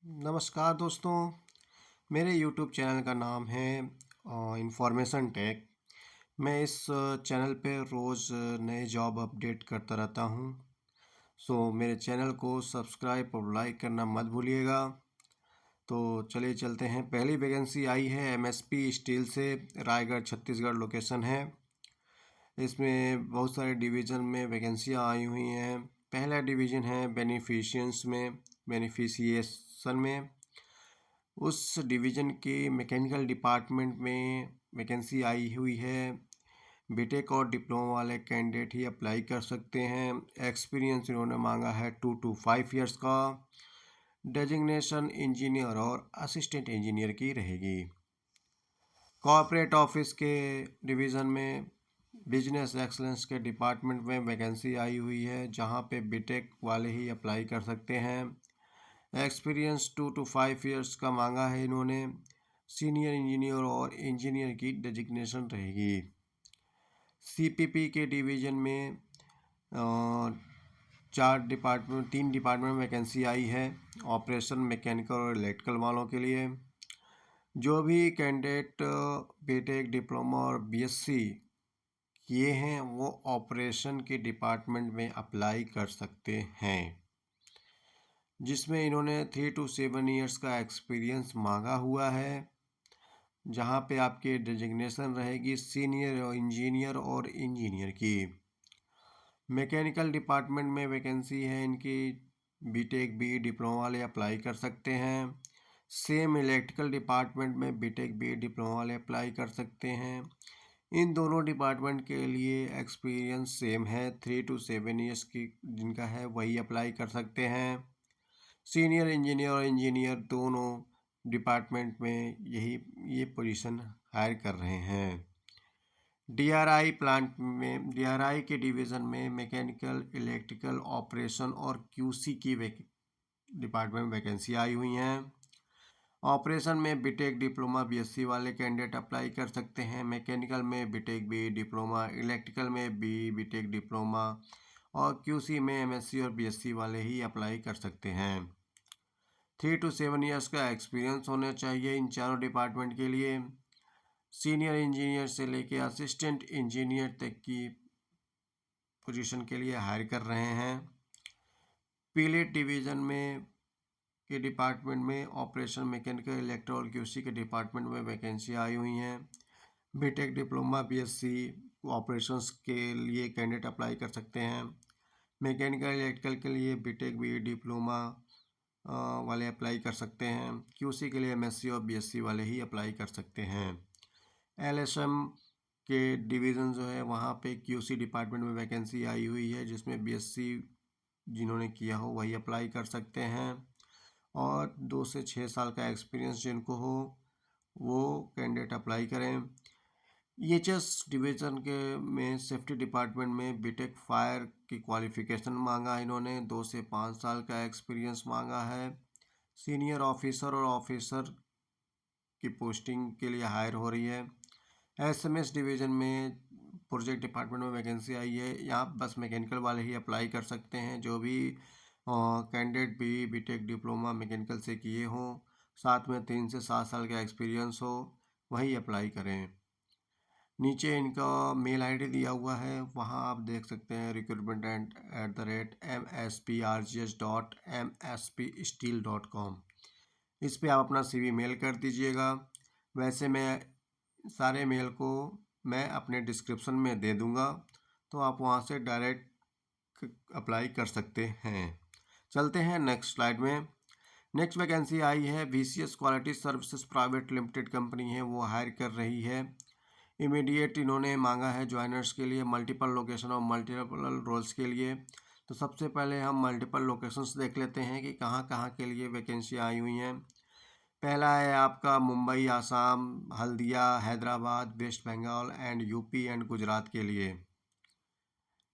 नमस्कार दोस्तों। मेरे यूट्यूब चैनल का नाम है इन्फॉर्मेशन टेक। मैं इस चैनल पे रोज़ नए जॉब अपडेट करता रहता हूँ। सो मेरे चैनल को सब्सक्राइब और लाइक करना मत भूलिएगा। तो चलिए चलते हैं। पहली वैकेंसी आई है एमएसपी स्टील से, रायगढ़ छत्तीसगढ़ लोकेशन है। इसमें बहुत सारे डिवीज़न में वैकेंसियाँ आई हुई हैं। पहला डिवीज़न है बेनिफिशिएशन में। उस डिवीज़न के मैकेनिकल डिपार्टमेंट में वैकेंसी आई हुई है। बीटेक और डिप्लोमा वाले कैंडिडेट ही अप्लाई कर सकते हैं। एक्सपीरियंस इन्होंने मांगा है 2 to 5 years का। डेजिग्नेशन इंजीनियर और असिस्टेंट इंजीनियर की रहेगी। कॉर्पोरेट ऑफिस के डिवीज़न में बिजनेस एक्सलेंस के डिपार्टमेंट में वैकेंसी आई हुई है, जहां पे बीटेक वाले ही अप्लाई कर सकते हैं। एक्सपीरियंस 2 to 5 years का मांगा है इन्होंने। सीनियर इंजीनियर और इंजीनियर की डेजिग्नेशन रहेगी। सीपीपी के डिवीज़न में 3 डिपार्टमेंट में वैकेंसी आई है, ऑपरेशन, मैकेनिकल और इलेक्ट्रिकल वालों के लिए। जो भी कैंडिडेट बीटेक, डिप्लोमा और बीएससी किए हैं वो ऑपरेशन के डिपार्टमेंट में अप्लाई कर सकते हैं, जिसमें इन्होंने 3 to 7 years का एक्सपीरियंस मांगा हुआ है। जहां पे आपकी डेजिग्नेशन रहेगी सीनियर इंजीनियर और इंजीनियर की। मैकेनिकल डिपार्टमेंट में वैकेंसी है इनकी, बीटेक बी डिप्लोमा वाले अप्लाई कर सकते हैं। सेम इलेक्ट्रिकल डिपार्टमेंट में बीटेक बी डिप्लोमा वाले अप्लाई कर सकते हैं। इन दोनों डिपार्टमेंट के लिए एक्सपीरियंस सेम है, 3 to 7 years की जिनका है वही अप्लाई कर सकते हैं। सीनियर इंजीनियर और इंजीनियर दोनों डिपार्टमेंट में यही ये पोजीशन हायर कर रहे हैं। डीआरआई प्लांट में, डीआरआई के डिवीज़न में मैकेनिकल, इलेक्ट्रिकल, ऑपरेशन और क्यूसी की डिपार्टमेंट में वैकेंसी आई हुई हैं। ऑपरेशन में बीटेक, डिप्लोमा, बीएससी वाले कैंडिडेट अप्लाई कर सकते हैं। मैकेनिकल में बीटेक बी डिप्लोमा, इलेक्ट्रिकल में बीटेक डिप्लोमा और क्यूसी में एमएससी और बीएससी वाले ही अप्लाई कर सकते हैं। 3 to 7 years का एक्सपीरियंस होना चाहिए इन चारों डिपार्टमेंट के लिए। सीनियर इंजीनियर से लेके असिस्टेंट इंजीनियर तक की पोजीशन के लिए हायर कर रहे हैं। पीलेट डिवीज़न में के डिपार्टमेंट में ऑपरेशन, मैकेनिकल, इलेक्ट्रो और क्यूसी के डिपार्टमेंट में वैकेंसी आई हुई हैं। बीटेक, डिप्लोमा, बीएससी ऑपरेशंस के लिए कैंडिडेट अप्लाई कर सकते हैं। मैकेनिकल, इलेक्ट्रिकल के लिए बीटेक बी डिप्लोमा वाले अप्लाई कर सकते हैं। क्यूसी के लिए एमएससी और बीएससी वाले ही अप्लाई कर सकते हैं। एलएसएम के डिवीज़न जो है वहाँ पे क्यूसी डिपार्टमेंट में वैकेंसी आई हुई है, जिसमें बीएससी जिन्होंने किया हो वही अप्लाई कर सकते हैं। और 2 से 6 साल का एक्सपीरियंस जिनको हो वो कैंडिडेट अप्लाई करें। ईएचएस डिवीज़न के में सेफ्टी डिपार्टमेंट में बीटेक फायर की क्वालिफ़िकेशन मांगा है इन्होंने। 2 से 5 साल का एक्सपीरियंस मांगा है। सीनियर ऑफिसर और ऑफिसर की पोस्टिंग के लिए हायर हो रही है। एसएमएस डिवीज़न में प्रोजेक्ट डिपार्टमेंट में वैकेंसी आई है। यहाँ बस मैकेनिकल वाले ही अप्लाई कर सकते हैं। जो भी कैंडिडेट भी बीटेक, डिप्लोमा मैकेनिकल से किए हों, साथ में 3 से 7 साल का एक्सपीरियंस हो, वही अप्लाई करें। नीचे इनका मेल आईडी दिया हुआ है, वहाँ आप देख सकते हैं recruitment@msprgs.mspsteel.com। इस पे आप अपना सीवी मेल कर दीजिएगा। वैसे मैं सारे मेल को मैं अपने डिस्क्रिप्शन में दे दूँगा, तो आप वहाँ से डायरेक्ट अप्लाई कर सकते हैं। चलते हैं नेक्स्ट स्लाइड में। नेक्स्ट वैकेंसी आई है VCS quality services private limited company है, वो हायर कर रही है। इमीडिएट इन्होंने मांगा है ज्वाइनर्स के लिए, मल्टीपल लोकेशन और मल्टीपल रोल्स के लिए। तो सबसे पहले हम मल्टीपल लोकेशंस देख लेते हैं कि कहाँ कहाँ के लिए वैकेंसी आई हुई हैं। पहला है आपका मुंबई, आसाम, हल्दिया, हैदराबाद, वेस्ट बंगाल एंड यूपी एंड गुजरात के लिए।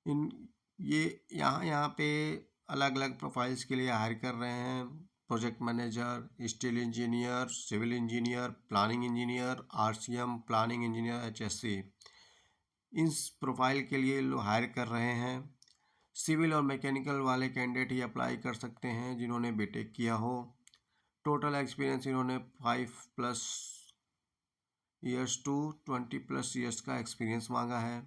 इन ये यहाँ पे अलग अलग प्रोफाइल्स के लिए हायर कर रहे हैं। Project manager, steel engineer, civil engineer, planning engineer, RCM, planning engineer, HSC. इस प्रोफाइल के लिए लोग हायर कर रहे हैं। सिविल और मैकेनिकल वाले कैंडिडेट ही अप्लाई कर सकते हैं जिन्होंने बीटेक किया हो। टोटल एक्सपीरियंस इन्होंने 5+ ईयर्स टू 20+ ईयर्स का एक्सपीरियंस मांगा है।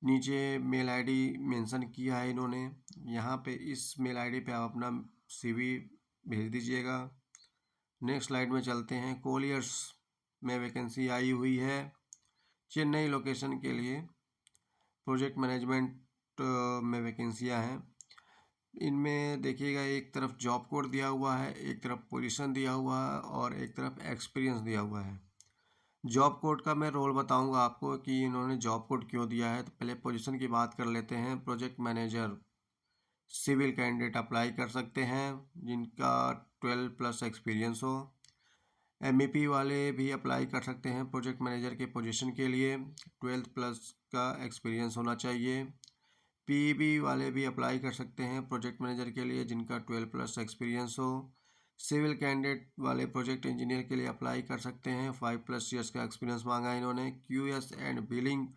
नीचे मेल आईडी मेंशन किया है इन्होंने, यहाँ पे इस मेल आईडी पे आप अपना CV भेज दीजिएगा। नेक्स्ट स्लाइड में चलते हैं। कोलियर्स में वैकेंसी आई हुई है चेन्नई लोकेशन के लिए। प्रोजेक्ट मैनेजमेंट में वैकेंसियाँ हैं। इनमें देखिएगा, एक तरफ जॉब कोड दिया हुआ है, एक तरफ पोजीशन दिया हुआ है और एक तरफ एक्सपीरियंस दिया हुआ है। जॉब कोड का मैं रोल बताऊंगा आपको कि इन्होंने जॉब कोड क्यों दिया है। तो पहले पोजीशन की बात कर लेते हैं। Project manager civil candidate apply कर सकते हैं जिनका 12+ एक्सपीरियंस हो। MEP वाले भी अप्लाई कर सकते हैं प्रोजेक्ट मैनेजर के पोजीशन के लिए, 12+ का एक्सपीरियंस होना चाहिए। PEB वाले भी अप्लाई कर सकते हैं प्रोजेक्ट मैनेजर के लिए जिनका 12+ एक्सपीरियंस हो। सिविल कैंडिडेट वाले प्रोजेक्ट इंजीनियर के लिए अप्लाई कर सकते हैं, 5+ ईयर्स का एक्सपीरियंस मांगा है इन्होंने। QS एंड बिलिंग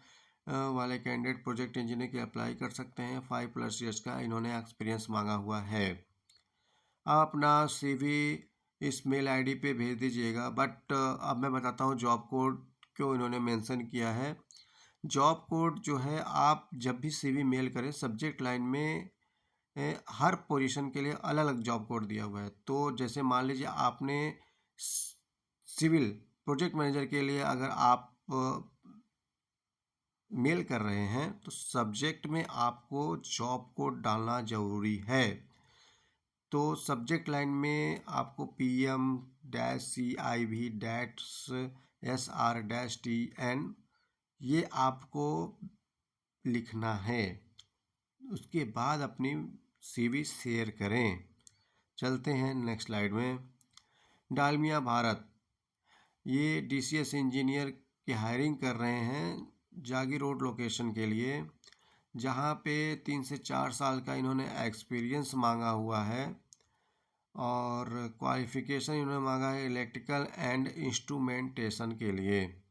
वाले कैंडिडेट प्रोजेक्ट इंजीनियर के अप्लाई कर सकते हैं, 5+ ईयर्स का इन्होंने एक्सपीरियंस मांगा हुआ है। आप अपना CV इस मेल आईडी पे भेज दीजिएगा। बट अब मैं बताता हूँ जॉब कोड क्यों इन्होंने मेंशन किया है। जॉब कोड जो है, आप जब भी CV मेल करें, सब्जेक्ट लाइन में हर पोजीशन के लिए अलग अलग जॉब कोड दिया हुआ है। तो जैसे मान लीजिए आपने सिविल प्रोजेक्ट मैनेजर के लिए अगर आप मेल कर रहे हैं तो सब्जेक्ट में आपको जॉब कोड डालना ज़रूरी है। तो सब्जेक्ट लाइन में आपको PM-CIV-SR-TN ये आपको लिखना है। उसके बाद अपनी CV शेयर करें। चलते हैं नेक्स्ट स्लाइड में। डालमिया भारत ये DCS इंजीनियर की हायरिंग कर रहे हैं जागी रोड लोकेशन के लिए, जहाँ पे 3 से 4 साल का इन्होंने एक्सपीरियंस मांगा हुआ है और क्वालिफ़िकेशन इन्होंने मांगा है इलेक्ट्रिकल एंड इंस्ट्रूमेंटेशन के लिए।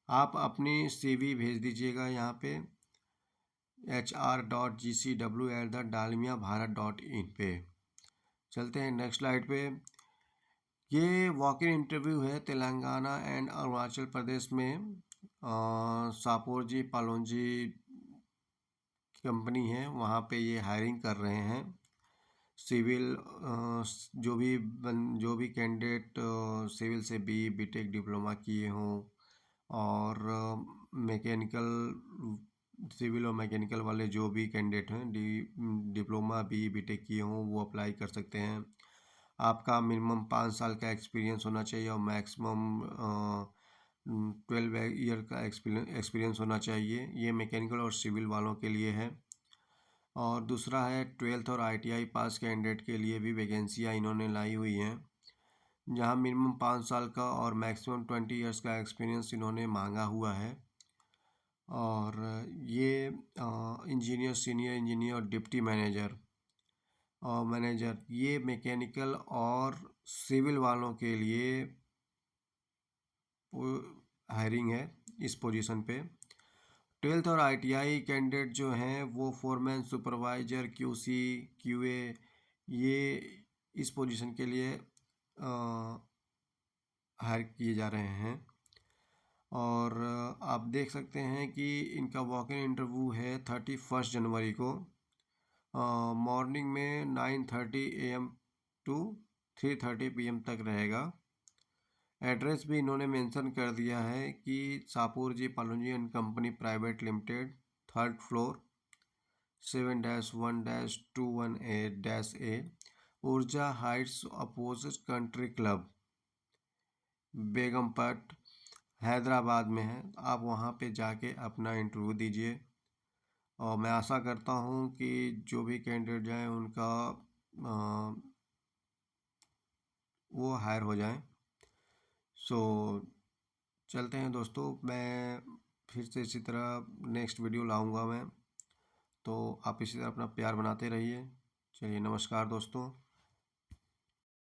आप अपनी CV भेज दीजिएगा यहाँ पे hr.gcw@dalmiabharat.in पे। चलते हैं नेक्स्ट स्लाइड पे। ये वॉक इन इंटरव्यू है तेलंगाना एंड अरुणाचल प्रदेश में। सापोरजी पालोंजी कंपनी है, वहाँ पे ये हायरिंग कर रहे हैं। सिविल जो भी कैंडिडेट सिविल से BTech डिप्लोमा किए हों और मैकेनिकल सिविल और मैकेनिकल वाले जो भी कैंडिडेट हैं डिप्लोमा BTech किए हों वो अप्लाई कर सकते हैं। आपका मिनिमम 5 साल का एक्सपीरियंस होना चाहिए और मैक्सिमम 12 ईयर का एक्सपीरियंस होना चाहिए। ये मैकेनिकल और सिविल वालों के लिए है। और दूसरा है 12th और ITI पास कैंडिडेट के लिए भी वैकेंसियाँ इन्होंने लाई हुई हैं, जहाँ मिनिमम 5 साल का और मैक्सिमम 20 ईयर्स का एक्सपीरियंस इन्होंने मांगा हुआ है। और ये इंजीनियर, सीनियर इंजीनियर और डिप्टी मैनेजर और मैनेजर ये मैकेनिकल और सिविल वालों के लिए हायरिंग है इस पोजीशन पे। 12th और ITI कैंडिडेट जो हैं वो फोरमैन, सुपरवाइजर, QC, QA ये इस पोजीशन के लिए हायर किए जा रहे हैं। और आप देख सकते हैं कि इनका वॉक इन इंटरव्यू है 31 जनवरी को मॉर्निंग में 9:30 AM टू 3:30 PM तक रहेगा। एड्रेस भी इन्होंने मेंशन कर दिया है कि Shapoorji Pallonji and company private limited, 3rd floor, 7-1-218-A, Urja heights opposite country club, Begumpet, Hyderabad में है। आप वहाँ पे जाके अपना इंटरव्यू दीजिए और मैं आशा करता हूँ कि जो भी कैंडिडेट जाएँ उनका वो हायर हो जाएं। सो चलते हैं दोस्तों, मैं फिर से इसी तरह नेक्स्ट वीडियो लाऊंगा मैं, तो आप इसी तरह अपना प्यार बनाते रहिए। चलिए, नमस्कार दोस्तों।